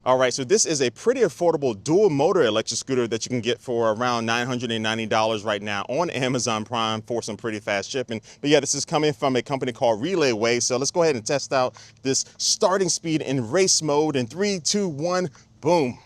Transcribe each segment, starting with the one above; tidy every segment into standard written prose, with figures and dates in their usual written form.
All right, so this is a pretty affordable dual motor electric scooter that you can get for around $990 right now on Amazon Prime for some pretty fast shipping. But yeah, this is coming from a company called RelayWay. So let's go ahead and test out this starting speed in race mode in 3, 2, 1, boom.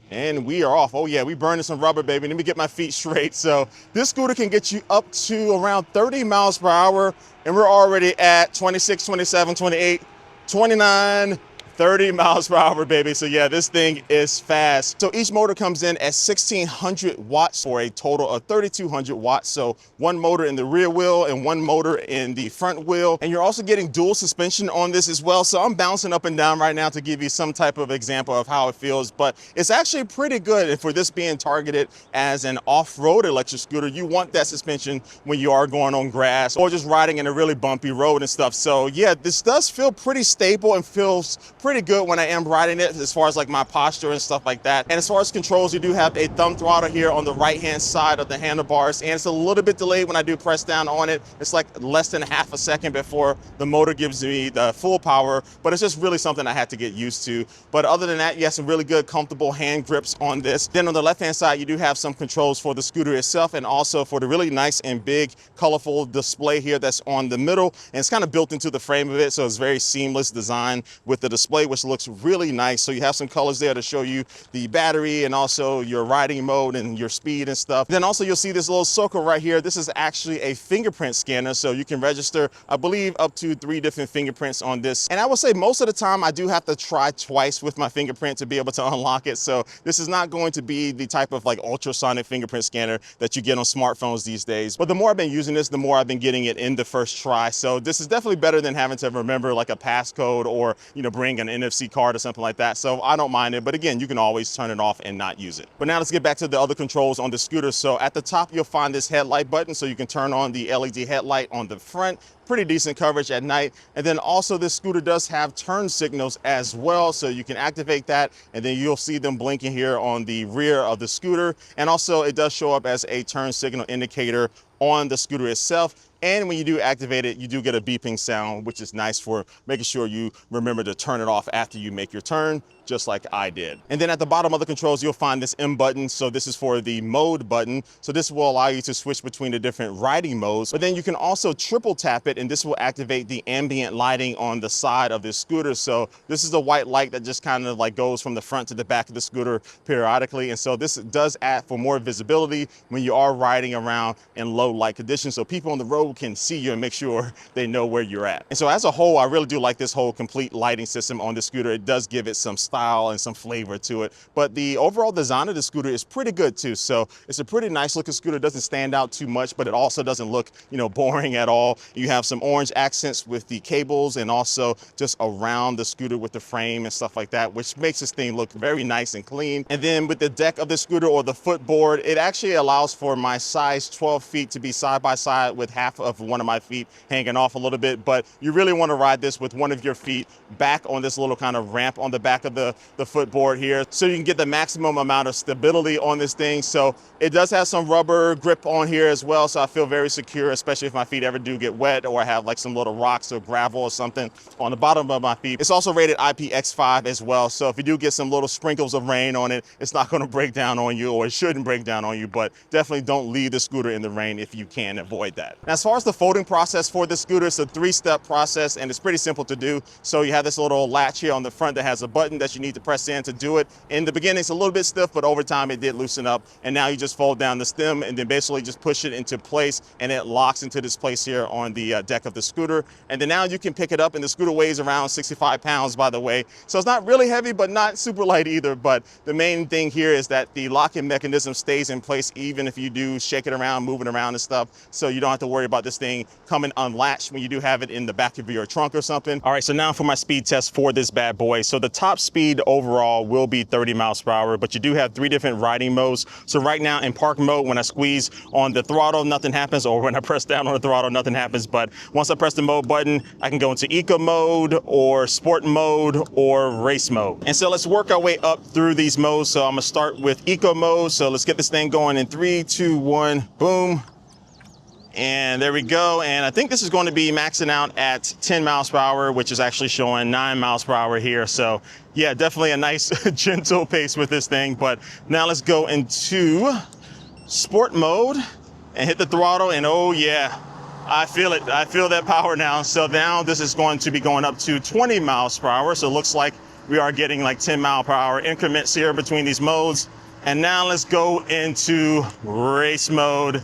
And we are off. Oh yeah, we burning some rubber, baby. Let me get my feet straight. So this scooter can get you up to around 30 miles per hour. And we're already at 26, 27, 28, 29, 30 miles per hour, baby. So yeah, this thing is fast. So each motor comes in at 1600 watts for a total of 3200 watts. So one motor in the rear wheel and one motor in the front wheel. And you're also getting dual suspension on this as well. So I'm bouncing up and down right now to give you some type of example of how it feels, but it's actually pretty good. And for this being targeted as an off-road electric scooter, you want that suspension when you are going on grass or just riding in a really bumpy road and stuff. So yeah, this does feel pretty stable and feels pretty good when I am riding it as far as like my posture and stuff like that. And as far as controls, you do have a thumb throttle here on the right hand side of the handlebars, and it's a little bit delayed when I do press down on it. It's like less than half a second before the motor gives me the full power, but it's just really something I had to get used to. But other than that, you have some really good comfortable hand grips on this. Then on the left hand side, you do have some controls for the scooter itself and also for the really nice and big colorful display here that's on the middle, and it's kind of built into the frame of it, so it's very seamless design with the display, which looks really nice. So you have some colors there to show you the battery and also your riding mode and your speed and stuff. Then also you'll see this little circle right here. This is actually a fingerprint scanner, so you can register, I believe, up to 3 different fingerprints on this. And I will say most of the time I do have to try twice with my fingerprint to be able to unlock it. So this is not going to be the type of like ultrasonic fingerprint scanner that you get on smartphones these days. But the more I've been using this, the more I've been getting it in the first try. So this is definitely better than having to remember like a passcode or, you know, bring an NFC card or something like that. So I don't mind it, but again, you can always turn it off and not use it. But now let's get back to the other controls on the scooter. So at the top, you'll find this headlight button, so you can turn on the LED headlight on the front. Pretty decent coverage at night. And then also this scooter does have turn signals as well, so you can activate that, and then you'll see them blinking here on the rear of the scooter. And also it does show up as a turn signal indicator on the scooter itself. And when you do activate it, you do get a beeping sound, which is nice for making sure you remember to turn it off after you make your turn, just like I did. And then at the bottom of the controls, you'll find this M button. So this is for the mode button. So this will allow you to switch between the different riding modes, but then you can also triple tap it, and this will activate the ambient lighting on the side of this scooter. So this is a white light that just kind of like goes from the front to the back of the scooter periodically. And so this does add for more visibility when you are riding around in low light conditions, so people on the road can see you and make sure they know where you're at. And so as a whole, I really do like this whole complete lighting system on the scooter. It does give it some style and some flavor to it, but the overall design of the scooter is pretty good too. So it's a pretty nice looking scooter. It doesn't stand out too much, but it also doesn't look, you know, boring at all. You have some orange accents with the cables and also just around the scooter with the frame and stuff like that, which makes this thing look very nice and clean. And then with the deck of the scooter, or the footboard, it actually allows for my size 12 feet to be side by side with half of one of my feet hanging off a little bit. But you really want to ride this with one of your feet back on this little kind of ramp on the back of the footboard here, so you can get the maximum amount of stability on this thing. So it does have some rubber grip on here as well, so I feel very secure, especially if my feet ever do get wet or I have like some little rocks or gravel or something on the bottom of my feet. It's also rated IPX5 as well, so if you do get some little sprinkles of rain on it, it's not going to break down on you, or it shouldn't break down on you. But definitely don't leave the scooter in the rain if you can avoid that. Now, as far as the folding process for this scooter, it's a 3-step process, and it's pretty simple to do. So you have this little latch here on the front that has a button that you need to press in to do it. In the beginning, it's a little bit stiff, but over time it did loosen up, and now you just fold down the stem and then basically just push it into place, and it locks into this place here on the deck of the scooter. And then now you can pick it up, and the scooter weighs around 65 pounds, by the way. So it's not really heavy, but not super light either. But the main thing here is that the locking mechanism stays in place even if you do shake it around, moving around and stuff. So you don't have to worry about this thing coming unlatched when you do have it in the back of your trunk or something. All right, so now for my speed test for this bad boy. So the top speed overall will be 30 miles per hour, but you do have 3 different riding modes. So right now in park mode, when I squeeze on the throttle, nothing happens, or when I press down on the throttle, nothing happens. But once I press the mode button, I can go into eco mode or sport mode or race mode. And so let's work our way up through these modes. So I'm gonna start with eco mode. So let's get this thing going in 3, 2, 1, boom. And there we go. And I think this is going to be maxing out at 10 miles per hour, which is actually showing 9 miles per hour here. So yeah, definitely a nice gentle pace with this thing. But now let's go into sport mode and hit the throttle. And oh yeah, I feel it. I feel that power now. So now this is going to be going up to 20 miles per hour. So it looks like we are getting like 10 mile per hour increments here between these modes. And now let's go into race mode.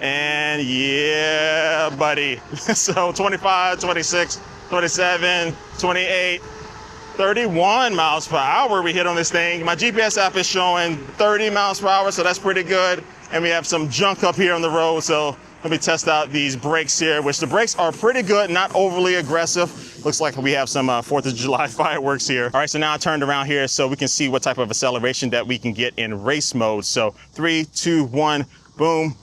And yeah, buddy. So 25, 26, 27, 28, 31 miles per hour we hit on this thing. My GPS app is showing 30 miles per hour, so that's pretty good. And we have some junk up here on the road, so let me test out these brakes here, which the brakes are pretty good, not overly aggressive. Looks like we have some 4th of July fireworks here. All right, so now I turned around here so we can see what type of acceleration that we can get in race mode. So 3, 2, 1, boom.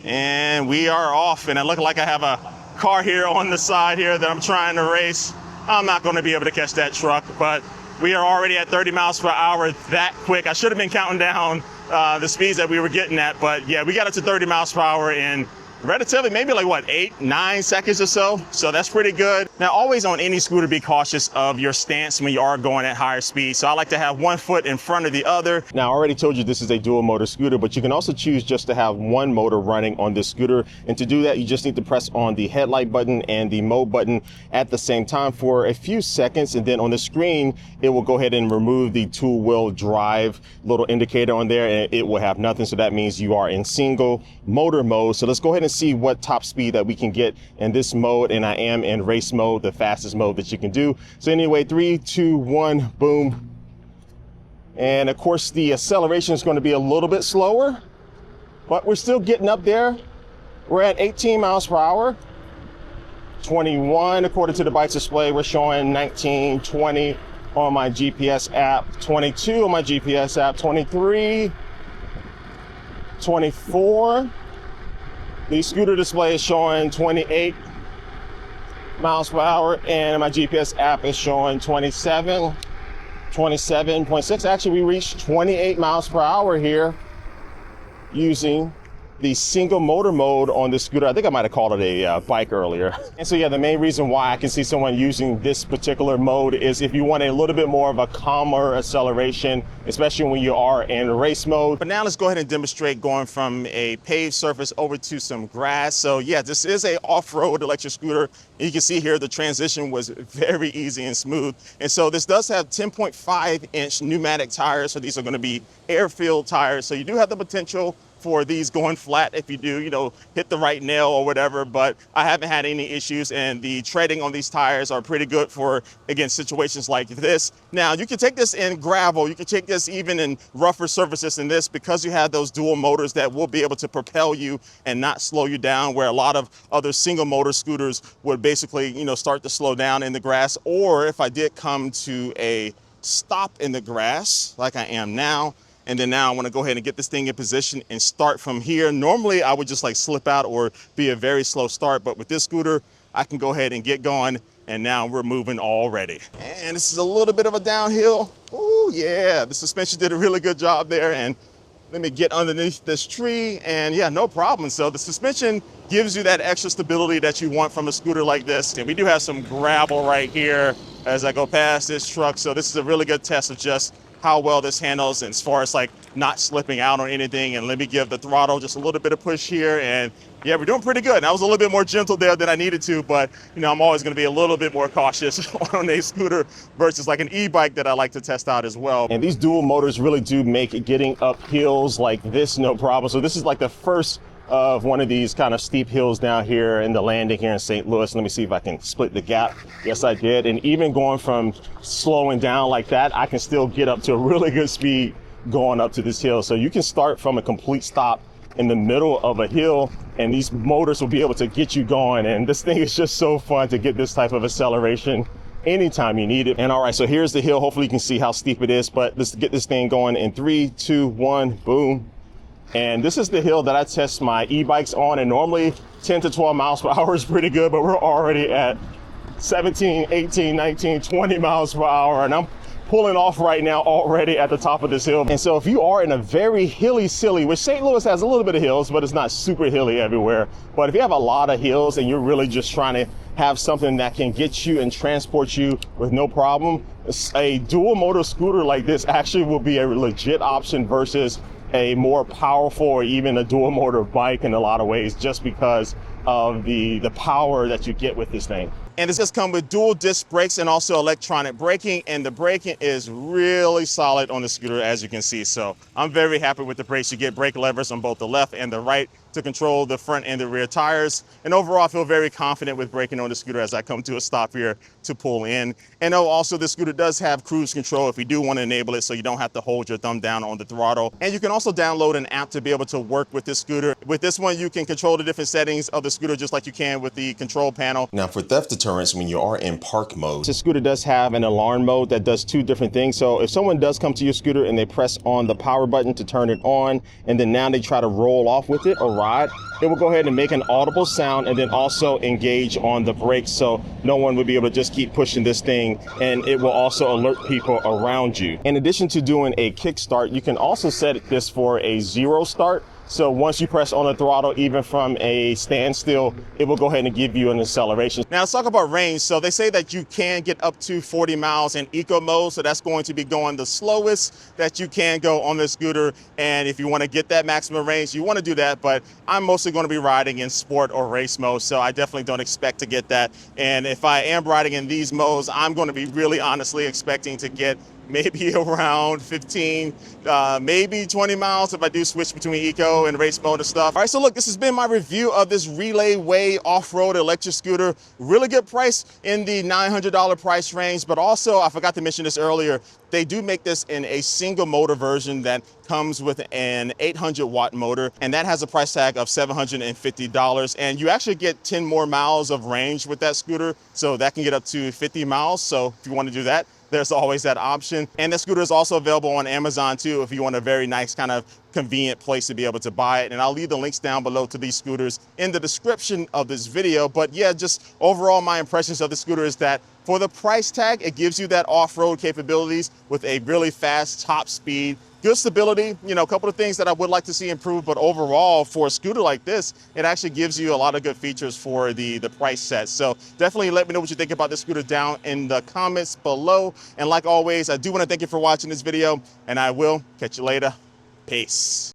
And we are off, and it looks like I have a car here on the side here that I'm trying to race. I'm not going to be able to catch that truck, but we are already at 30 miles per hour that quick. I should have been counting down the speeds that we were getting at, but yeah, we got up to 30 miles per hour in relatively maybe like what, 8, 9 seconds or so. So that's pretty good. Now, always on any scooter, be cautious of your stance when you are going at higher speed. So I like to have one foot in front of the other. Now, I already told you this is a dual motor scooter, but you can also choose just to have one motor running on this scooter. And to do that, you just need to press on the headlight button and the mode button at the same time for a few seconds. And then on the screen, it will go ahead and remove the two-wheel drive little indicator on there, and it will have nothing. So that means you are in single motor mode. So let's go ahead and see what top speed that we can get in this mode. And I am in race mode, the fastest mode that you can do. So anyway, 3, 2, 1, boom. And of course the acceleration is going to be a little bit slower, but we're still getting up there. We're at 18 miles per hour, 21 according to the bike's display. We're showing 19, 20 on my GPS app, 22 on my GPS app, 23, 24. The scooter display is showing 28 miles per hour, and my GPS app is showing 27, 27.6. Actually, we reached 28 miles per hour here using the single motor mode on this scooter. I think I might have called it a bike earlier. And so yeah, the main reason why I can see someone using this particular mode is if you want a little bit more of a calmer acceleration, especially when you are in race mode. But now let's go ahead and demonstrate going from a paved surface over to some grass. So yeah, this is a off-road electric scooter. You can see here the transition was very easy and smooth. And so this does have 10.5-inch pneumatic tires. So these are going to be air-filled tires. So you do have the potential for these going flat if you do, hit the right nail or whatever, but I haven't had any issues, and the treading on these tires are pretty good for, again, situations like this. Now, you can take this in gravel, you can take this even in rougher surfaces than this, because you have those dual motors that will be able to propel you and not slow you down, where a lot of other single motor scooters would basically, start to slow down in the grass. Or if I did come to a stop in the grass, like I am now, and then now I want to go ahead and get this thing in position and start from here. Normally I would just like slip out or be a very slow start, but with this scooter, I can go ahead and get going, and now we're moving already. And this is a little bit of a downhill. Oh yeah, the suspension did a really good job there. And let me get underneath this tree, and yeah, no problem. So the suspension gives you that extra stability that you want from a scooter like this. And we do have some gravel right here as I go past this truck. So this is a really good test of just how well this handles, and as far as like not slipping out on anything. And let me give the throttle just a little bit of push here, and yeah, we're doing pretty good. And I was a little bit more gentle there than I needed to, but I'm always going to be a little bit more cautious on a scooter versus like an e-bike that I like to test out as well. And these dual motors really do make getting up hills like this no problem. So this is like the first of one of these kind of steep hills down here in the landing here in St. Louis. Let me see if I can split the gap. Yes, I did. And even going from slowing down like that, I can still get up to a really good speed going up to this hill. So you can start from a complete stop in the middle of a hill, and these motors will be able to get you going. And this thing is just so fun to get this type of acceleration anytime you need it. And all right, so here's the hill. Hopefully you can see how steep it is, but let's get this thing going in 3, 2, 1, boom. And this is the hill that I test my e-bikes on, and normally 10 to 12 miles per hour is pretty good, but we're already at 17, 18, 19, 20 miles per hour, and I'm pulling off right now already at the top of this hill. And so if you are in a very hilly, which St. Louis has a little bit of hills, but it's not super hilly everywhere. But if you have a lot of hills and you're really just trying to have something that can get you and transport you with no problem, a dual motor scooter like this actually will be a legit option versus a more powerful or even a dual motor bike in a lot of ways, just because of the power that you get with this thing. And it's just come with dual disc brakes and also electronic braking, and the braking is really solid on the scooter, as you can see. So I'm very happy with the brakes. You get brake levers on both the left and the right to control the front and the rear tires. And overall, I feel very confident with braking on the scooter as I come to a stop here to pull in. And also the scooter does have cruise control if you do want to enable it, so you don't have to hold your thumb down on the throttle. And you can also download an app to be able to work with this scooter. With this one, you can control the different settings of the scooter just like you can with the control panel. Now for theft deterrence, when you are in park mode, this scooter does have an alarm mode that does two different things. So if someone does come to your scooter and they press on the power button to turn it on, and then now they try to roll off with it or ride, it will go ahead and make an audible sound and then also engage on the brakes, so no one would be able to just keep pushing this thing, and it will also alert people around you. In addition to doing a kickstart, you can also set this for a 0 start. So once you press on the throttle, even from a standstill, it will go ahead and give you an acceleration. Now let's talk about range. So they say that you can get up to 40 miles in eco mode. So that's going to be going the slowest that you can go on the scooter. And if you want to get that maximum range, you want to do that. But I'm mostly going to be riding in sport or race mode, so I definitely don't expect to get that. And if I am riding in these modes, I'm going to be really honestly expecting to get maybe around 15, maybe 20 miles if I do switch between eco and race mode and stuff. All right, so look, this has been my review of this RelayWay off-road electric scooter. Really good price in the $900 price range, but also, I forgot to mention this earlier, they do make this in a single motor version that comes with an 800 watt motor, and that has a price tag of $750. And you actually get 10 more miles of range with that scooter, so that can get up to 50 miles. So if you want to do that, there's always that option. And the scooter is also available on Amazon too, if you want a very nice kind of convenient place to be able to buy it. And I'll leave the links down below to these scooters in the description of this video. But yeah, just overall, my impressions of the scooter is that for the price tag, it gives you that off-road capabilities with a really fast top speed, good stability, you know, a couple of things that I would like to see improved, but overall for a scooter like this, it actually gives you a lot of good features for the price set. So definitely let me know what you think about this scooter down in the comments below. And like always, I do want to thank you for watching this video, and I will catch you later. Peace.